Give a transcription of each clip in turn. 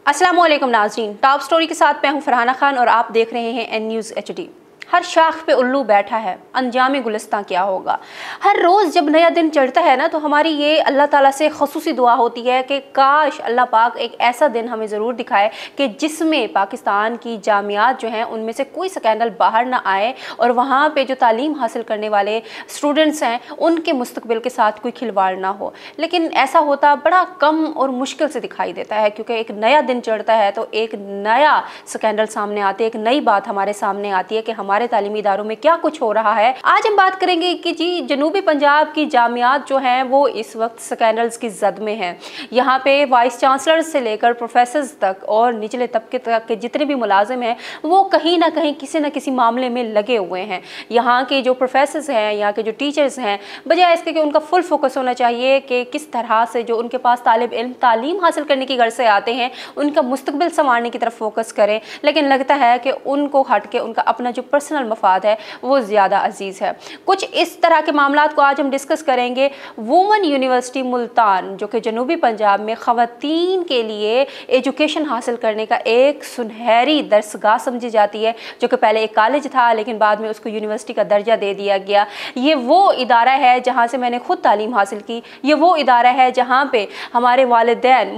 अस्सलामुअलैकुम नाज़रीन, top story के साथ मैं हूं फरहाना खान और आप देख रहे हैं एन न्यूज़ HD। हर शाख पे उल्लू बैठा है, अंजाम गुलिस्तां क्या होगा। हर रोज़ जब नया दिन चढ़ता है ना तो हमारी ये अल्लाह ताला से ख़ुसूसी दुआ होती है कि काश अल्लाह पाक एक ऐसा दिन हमें ज़रूर दिखाए कि जिसमें पाकिस्तान की जामियात जो हैं उनमें से कोई स्कैंडल बाहर ना आए और वहाँ पे जो तालीम हासिल करने वाले स्टूडेंट्स हैं उनके मुस्तकबिल के साथ कोई खिलवाड़ ना हो। लेकिन ऐसा होता बड़ा कम और मुश्किल से दिखाई देता है, क्योंकि एक नया दिन चढ़ता है तो एक नया स्कैंडल सामने आते, एक नई बात हमारे सामने आती है कि हमारे तालीमी इदारों में क्या कुछ हो रहा है। आज हम बात करेंगे कि जी जनूबी पंजाब की जामियात जो हैं वो इस वक्त स्कैंडल्स की जद में हैं। यहाँ पे वाइस चांसलर से लेकर प्रोफेसर्स तक और निचले तबके तक के जितने भी मुलाजिम हैं वो कहीं ना कहीं किसी न किसी मामले में लगे हुए हैं। यहाँ के जो प्रोफेसर्स हैं, यहाँ के जो टीचर्स हैं, बजाय इसके कि उनका फुल फोकस होना चाहिए कि किस तरह से जो उनके पास तालिब इल्म तालीम हासिल करने की गर्ज से आते हैं उनका मुस्तकबिल संवारने की तरफ फोकस करें, लेकिन लगता है कि उनको हट के उनका अपना जो पर्सनल मफाद है वो ज़्यादा अजीज़ है। कुछ इस तरह के मामलात को आज हम डिस्कस करेंगे। वुमेन यूनिवर्सिटी मुल्तान जो कि जनूबी पंजाब में ख़वातीन के लिए एजुकेशन हासिल करने का एक सुनहरी दरसगाह समझी जाती है, जो कि पहले एक कॉलेज था लेकिन बाद में उसको यूनिवर्सिटी का दर्जा दे दिया गया। ये वो इदारा है जहाँ से मैंने खुद तालीम हासिल की। ये वो इदारा है जहाँ पे हमारे वालिदैन,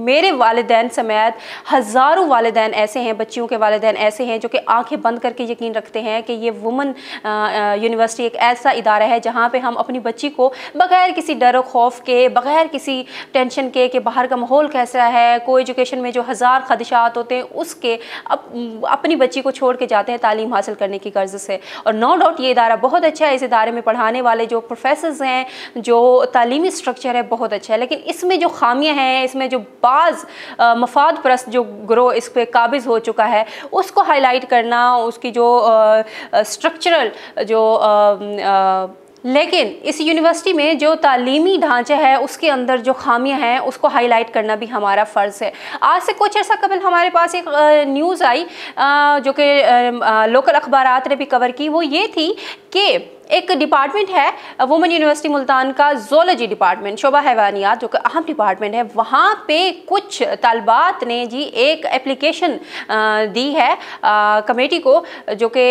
मेरे वालिदैन समेत हज़ारों वालिदैन ऐसे हैं, बच्चियों के वालिदैन ऐसे हैं जो कि आंखें बंद करके यकीन रखते हैं कि ये वुमेन यूनिवर्सिटी एक ऐसा इदारा है जहाँ पे हम अपनी बच्ची को बग़ैर किसी डर और खौफ के, बग़ैर किसी टेंशन के कि बाहर का माहौल कैसा है, को एजुकेशन में जो हज़ार खदशात होते हैं उसके अपनी बच्ची को छोड़ के जाते हैं तालीम हासिल करने की गर्ज से। और नो डाउट ये इदारा बहुत अच्छा है। इस इदारे में पढ़ाने वाले जो प्रोफेसर्स हैं, जो तालीमी स्ट्रक्चर है बहुत अच्छा है, लेकिन इसमें जो खामियाँ हैं, इसमें जो बाज़ मफाद परस्त जो ग्रोह इस पर काबिज़ हो चुका है उसको हाईलाइट करना, उसकी जो स्ट्रक्चरल जो लेकिन इस यूनिवर्सिटी में जो तालीमी ढांचा है उसके अंदर जो खामियां हैं उसको हाईलाइट करना भी हमारा फ़र्ज़ है। आज से कुछ अर्सा कबल हमारे पास एक न्यूज़ आई जो कि लोकल अखबारात ने भी कवर की। वो ये थी कि एक डिपार्टमेंट है वुमेन यूनिवर्सिटी मुल्तान का, ज़ूलॉजी डिपार्टमेंट, शोबा हैवानियात, जो कि अहम डिपार्टमेंट है। वहाँ पे कुछ तालबात ने जी एक एप्लीकेशन दी है कमेटी को, जो कि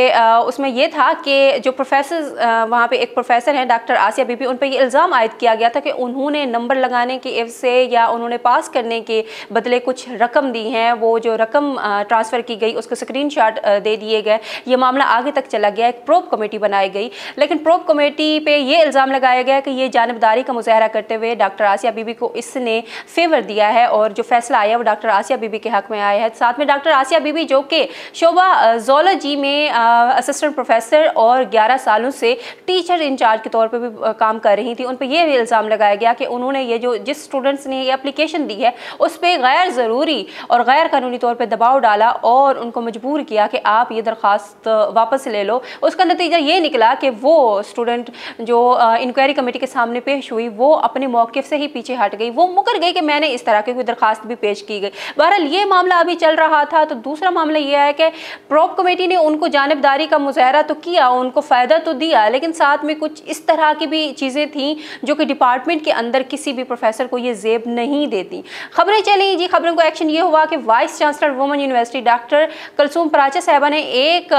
उसमें ये था कि जो प्रोफेसर वहाँ पे एक प्रोफेसर हैं डॉक्टर आसिया बीबी, उन पर ये इल्ज़ाम आयद किया गया था कि उन्होंने नंबर लगाने के एवज से या उन्होंने पास करने के बदले कुछ रकम दी हैं। वो जो रकम ट्रांसफ़र की गई उसको स्क्रीनशॉट दे दिए गए। ये मामला आगे तक चला गया, एक प्रोब कमेटी बनाई गई, लेकिन प्रोब कमेटी पे ये इल्ज़ाम लगाया गया कि ये जानिबदारी का मुज़ाहरा करते हुए डॉक्टर आसिया बीबी को इसने फेवर दिया है और जो फैसला आया वो डॉक्टर आसिया बीबी के हक़ में आया है। साथ में डॉक्टर आसिया बीबी जो कि शोबा ज़ूलॉजी में असिस्टेंट प्रोफेसर और 11 सालों से टीचर इंचार्ज के तौर पर भी काम कर रही थी, उन पर यह इल्ज़ाम लगाया गया कि उन्होंने ये जो जिस स्टूडेंट्स ने ये एप्लीकेशन दी है उस पर गैर ज़रूरी और गैर कानूनी तौर पर दबाव डाला और उनको मजबूर किया कि आप ये दरख्वास्त वापस ले लो। उसका नतीजा ये निकला कि वो स्टूडेंट जो इंक्वायरी कमेटी के सामने पेश हुई वो अपने मौक़िफ़ से ही पीछे हट गई। वो मुकर गई कि मैंने इस तरह की कोई दरख्वास्त भी पेश की गई। बहरहाल ये मामला अभी चल रहा था। तो दूसरा मामला ये है कि प्रोब कमेटी ने उनको जानिबदारी का मुज़ाहरा तो किया, उनको फ़ायदा तो दिया, लेकिन साथ में कुछ इस तरह की भी चीज़ें थीं जो कि डिपार्टमेंट के अंदर किसी भी प्रोफेसर को ये ज़ेब नहीं देती। खबरें चली जी, खबरों को एक्शन ये हुआ कि vice chancellor women university doctor Kulsoom Paracha साहबा ने एक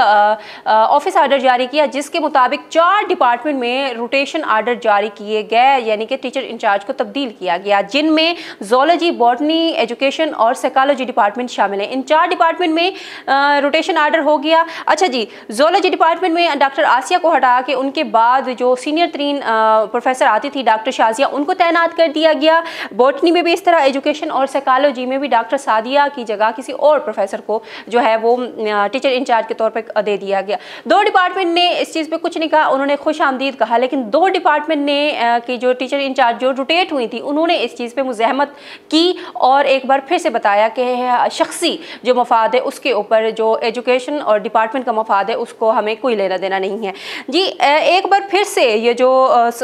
ऑफिस आर्डर जारी किया जिसके मुताबिक 4 डिपार्टमेंट में रोटेशन आर्डर जारी किए गए, यानी कि टीचर इंचार्ज को तब्दील किया गया, जिनमें ज़ूलॉजी, बॉटनी, एजुकेशन और साइकोलॉजी डिपार्टमेंट शामिल हैं। इन 4 डिपार्टमेंट में रोटेशन आर्डर हो गया। अच्छा जी, ज़ूलॉजी डिपार्टमेंट में डॉक्टर आसिया को हटा के उनके बाद जो सीनियर तरीन प्रोफेसर आती थी डॉक्टर शाजिया, उनको तैनात कर दिया गया। बॉटनी में भी इस तरह, एजुकेशन और साइकोलॉजी में भी डॉक्टर सादिया की जगह किसी और प्रोफेसर को जो है वो टीचर इंचार्ज के तौर पर दे दिया गया। 2 डिपार्टमेंट ने इस चीज़ पे कुछ नहीं कहा, उन्होंने खुश आमदीद कहा, लेकिन 2 डिपार्टमेंट ने कि जो टीचर इंचार्ज जो रोटेट हुई थी उन्होंने इस चीज़ पे मुज़ाहमत की और एक बार फिर से बताया कि शख्सी जो मफाद है उसके ऊपर जो एजुकेशन और डिपार्टमेंट का मफाद है उसको हमें कोई लेना देना नहीं है जी। एक बार फिर से ये जो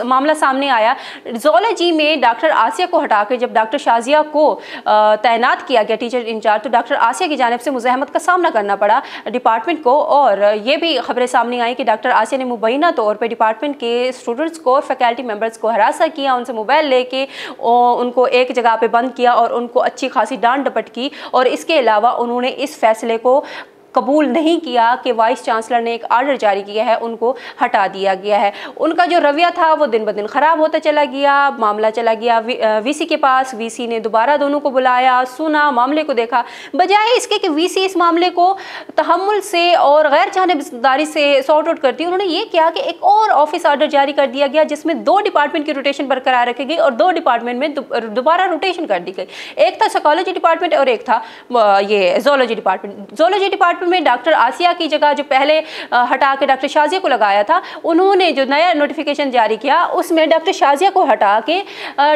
मामला सामने आया, ज़ूलॉजी में डॉक्टर आसिया को हटा कर जब डॉक्टर शाजिया को तैनात किया गया टीचर इंचार्ज, तो डॉक्टर आसिया की जानिब से मुज़ाहमत का सामना करना पड़ा डिपार्टमेंट को। और ये भी खबरें सामने आई कि डॉक्टर आसिया ने मुबैना तौर पे डिपार्टमेंट के स्टूडेंट्स को और फैकल्टी मेंबर्स को हरासा किया, उनसे मोबाइल लेके उनको एक जगह पे बंद किया और उनको अच्छी खासी डांट डपट की। और इसके अलावा उन्होंने इस फैसले को कबूल नहीं किया कि वाइस चांसलर ने एक आर्डर जारी किया है, उनको हटा दिया गया है। उनका जो रवैया था वो दिन ब दिन ख़राब होता चला गया। मामला चला गया वीसी के पास। वीसी ने दोबारा दोनों को बुलाया, सुना, मामले को देखा। बजाय इसके कि वीसी इस मामले को तहम्मुल से और गैर जानिबदारी से सॉर्ट आउट करती, उन्होंने ये किया कि एक और ऑफिस आर्डर जारी कर दिया गया जिसमें 2 डिपार्टमेंट की रोटेशन बरकरार रखी गई और 2 डिपार्टमेंट में दोबारा रोटेशन कर दी गई। एक था साइकोलॉजी डिपार्टमेंट और एक था ये ज़ूलॉजी डिपार्टमेंट। ज़ूलॉजी डिपार्टमेंट में डॉक्टर आसिया की जगह जो पहले हटा के डॉक्टर शाजिया को लगाया था, उन्होंने जो नया नोटिफिकेशन जारी किया उसमें डॉक्टर शाजिया को हटा के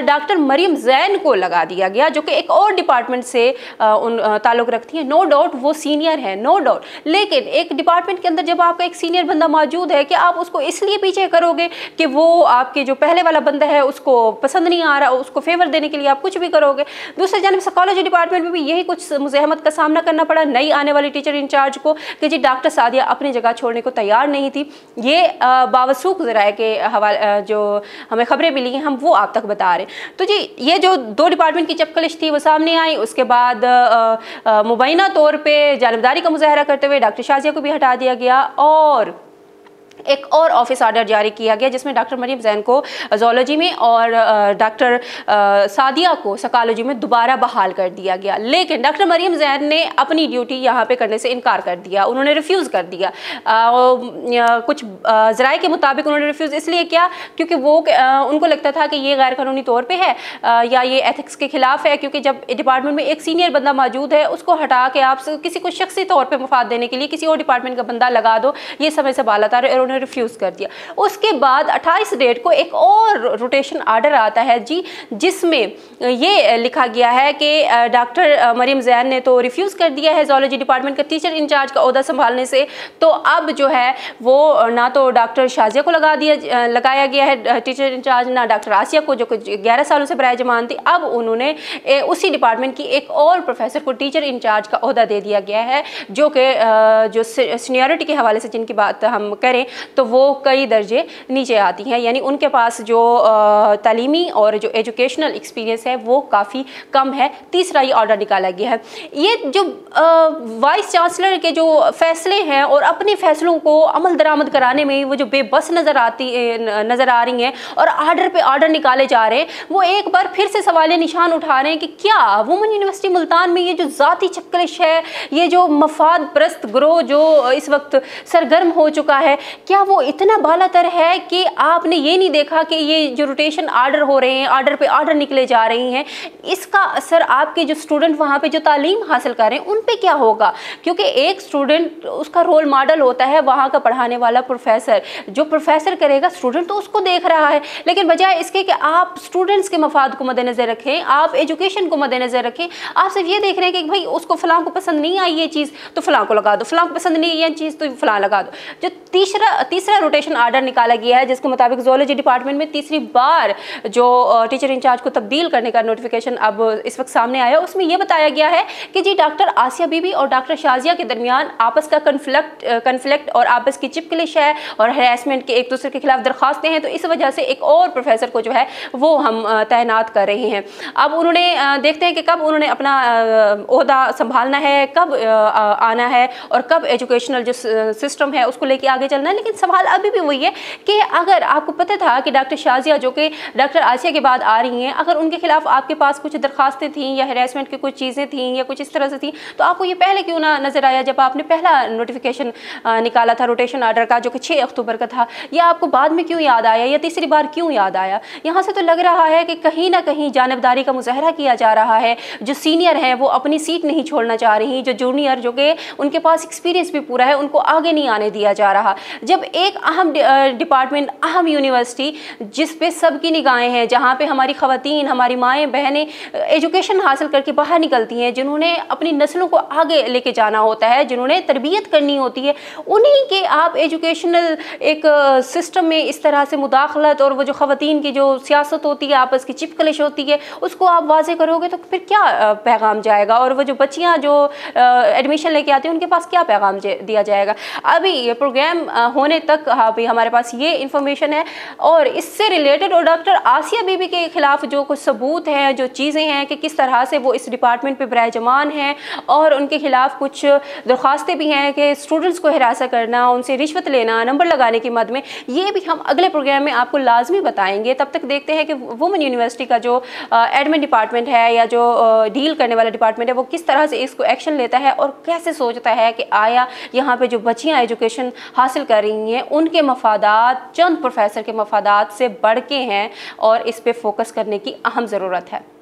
डॉक्टर मरियम जैन को लगा दिया गया, जो कि एक और डिपार्टमेंट से ताल्लुक रखती है। नो डाउट वो सीनियर है, नो डाउट, लेकिन एक डिपार्टमेंट के अंदर जब आपका एक सीनियर बंदा मौजूद है कि आप उसको इसलिए पीछे करोगे कि वो आपके जो पहले वाला बंदा है उसको पसंद नहीं आ रहा, उसको फेवर देने के लिए आप कुछ भी करोगे। दूसरी जानब साइकोलॉजी डिपार्टमेंट में भी यही कुछ मुज़ाहमत का सामना करना पड़ा नई आने वाली टीचर इंचार्ज को कि जी डॉक्टर सादिया अपनी जगह छोड़ने को तैयार नहीं थी। ये बावसूख ज़राए के हवाले जो हमें खबरें मिली हैं हम वो आप तक बता रहे हैं। तो जी ये जो 2 डिपार्टमेंट की चपकलिश थी वो सामने आई। उसके बाद मुबैना तौर पे जानिबदारी का मुजाहरा करते हुए डॉक्टर शाजिया को भी हटा दिया गया और एक और ऑफिस आर्डर जारी किया गया जिसमें डॉक्टर मरियम जैन को ज़ूलॉजी में और डॉक्टर सादिया को साइकोलॉजी में दोबारा बहाल कर दिया गया। लेकिन डॉक्टर मरियम जैन ने अपनी ड्यूटी यहाँ पे करने से इनकार कर दिया, उन्होंने रिफ्यूज़ कर दिया। कुछ ज़राए के मुताबिक उन्होंने रिफ्यूज़ इसलिए किया क्योंकि वो उनको लगता था कि ये गैर कानूनी तौर पर है या ये एथिक्स के खिलाफ है, क्योंकि जब डिपार्टमेंट में एक सीनियर बंदा मौजूद है उसको हटा के आप किसी को शख्सी तौर पर मफाद देने के लिए किसी और डिपार्टमेंट का बंदा लगा दो, ये समय से बालातर है और रिफ्यूज कर दिया। उसके बाद 28 डेट को एक और रोटेशन आर्डर आता है जी, जिसमें ये लिखा गया है कि डॉक्टर मरियम जैन ने तो रिफ्यूज कर दिया है ज़ूलॉजी डिपार्टमेंट का टीचर इंचार्ज का ओहदा संभालने से, तो अब जो है वो ना तो डॉक्टर शाजिया को लगाया गया है टीचर इंचार्ज, ना डॉक्टर आसिया को जो 11 सालों से बराए जमान थी। अब उन्होंने उसी डिपार्टमेंट की एक और प्रोफेसर को टीचर इंचार्ज का ओहदा दे दिया गया है, जो कि जो सीनियरिटी के हवाले से जिनकी बात हम करें तो वो कई दर्जे नीचे आती हैं, यानी उनके पास जो तालीमी और जो एजुकेशनल एक्सपीरियंस है वो काफ़ी कम है। तीसरा ये ऑर्डर निकाला गया है। ये जो वाइस चांसलर के जो फैसले हैं और अपने फैसलों को अमल दरामद कराने में वो जो बेबस नज़र आ रही हैं और आर्डर पे आर्डर निकाले जा रहे हैं, वो एक बार फिर से सवाल निशान उठा रहे हैं कि क्या वुमेन यूनिवर्सिटी मुल्तान में ये जो ज़ाती चक्कलिश है, ये जो मफाद परस्त ग्रोह जो इस वक्त सरगर्म हो चुका है, क्या वो इतना बालातर है कि आपने ये नहीं देखा कि ये जो रोटेशन आर्डर हो रहे हैं, आर्डर पे आर्डर निकले जा रही हैं, इसका असर आपके जो स्टूडेंट वहाँ पे जो तालीम हासिल कर रहे हैं उन पे क्या होगा? क्योंकि एक स्टूडेंट उसका रोल मॉडल होता है वहाँ का पढ़ाने वाला प्रोफेसर। जो प्रोफेसर करेगा स्टूडेंट तो उसको देख रहा है, लेकिन बजाय इसके कि आप स्टूडेंट्स के मफाद को मद्देनज़र रखें, आप एजुकेशन को मद्देनज़र रखें, आप सिर्फ ये देख रहे हैं कि भाई उसको फ़लाँ को पसंद नहीं आई ये चीज़ तो फ़लाँ को लगा दो, फ़लाँ को पसंद नहीं आई ये चीज़ तो फ़लाँ लगा दो। जो तीसरा रोटेशन आर्डर निकाला गया है जिसके मुताबिक ज़ूलॉजी डिपार्टमेंट में तीसरी बार जो टीचर इंचार्ज को तब्दील करने का नोटिफिकेशन अब इस वक्त सामने आया, उसमें यह बताया गया है कि जी डॉक्टर आसिया बीबी और डॉक्टर शाजिया के दरमियान आपस का कन्फ्लिक्ट और आपस की चिपकलिश है और हैरेसमेंट के एक दूसरे के खिलाफ दरख्वास्तें हैं, तो इस वजह से एक और प्रोफेसर को जो है वो हम तैनात कर रहे हैं। अब उन्होंने देखते हैं कि कब उन्होंने अपना ओहदा संभालना है, कब आना है और कब एजुकेशनल जो सिस्टम है उसको लेके आगे चलना है। लेकिन सवाल अभी भी वही है कि अगर आपको पता था कि डॉक्टर शाजिया जो कि डॉक्टर आसिया के बाद आ रही हैं, अगर उनके खिलाफ आपके पास कुछ दरखास्तें थीं या हैरेसमेंट की कुछ चीज़ें थीं या कुछ इस तरह से थी, तो आपको ये पहले क्यों ना नज़र आया जब आपने पहला नोटिफिकेशन निकाला था रोटेशन आर्डर का जो कि 6 अक्टूबर का था, या आपको बाद में क्यों याद आया या तीसरी बार क्यों याद आया? यहाँ से तो लग रहा है कि कहीं ना कहीं जानिबदारी का मुजाहरा किया जा रहा है। जो सीनियर हैं वो अपनी सीट नहीं छोड़ना चाह रही, जो जूनियर जो कि उनके पास एक्सपीरियंस भी पूरा है उनको आगे नहीं आने दिया जा रहा। जब एक अहम डिपार्टमेंट, अहम यूनिवर्सिटी जिस पे सबकी निगाहें हैं, जहाँ पे हमारी ख़वातीन, हमारी माएँ बहनें एजुकेशन हासिल करके बाहर निकलती हैं, जिन्होंने अपनी नस्लों को आगे लेके जाना होता है, जिन्होंने तरबियत करनी होती है, उन्हीं के आप एजुकेशनल एक सिस्टम में इस तरह से मुदाखलत और वो जो ख़वातीन की जो सियासत होती है, आपस की चिपकलिश होती है, उसको आप वाजे करोगे तो फिर क्या पैगाम जाएगा? और वो जो बच्चियाँ जो एडमिशन लेके आती हैं उनके पास क्या पैगाम दिया जाएगा? अभी ये प्रोग्राम होने तक अभी हमारे पास ये इंफॉर्मेशन है। और इससे रिलेटेड और डॉक्टर आसिया बीबी के खिलाफ जो कुछ सबूत हैं, जो चीज़ें हैं कि किस तरह से वो इस डिपार्टमेंट पे बराजमान हैं, और उनके खिलाफ कुछ दरख्वास्तें भी हैं कि स्टूडेंट्स को हिरासत करना, उनसे रिश्वत लेना नंबर लगाने की मद में, ये भी हम अगले प्रोग्राम में आपको लाजमी बताएंगे। तब तक देखते हैं कि वुमेन यूनिवर्सिटी का जो एडमिन डिपार्टमेंट है या जो डील करने वाला डिपार्टमेंट है वो किस तरह से इसको एक्शन लेता है और कैसे सोचता है कि आया यहाँ पे जो बच्चियाँ एजुकेशन हासिल कर रही हैं उनके मफादात चंद प्रोफेसर के मफादात से बढ़ के हैं, और इस पे फोकस करने की अहम ज़रूरत है।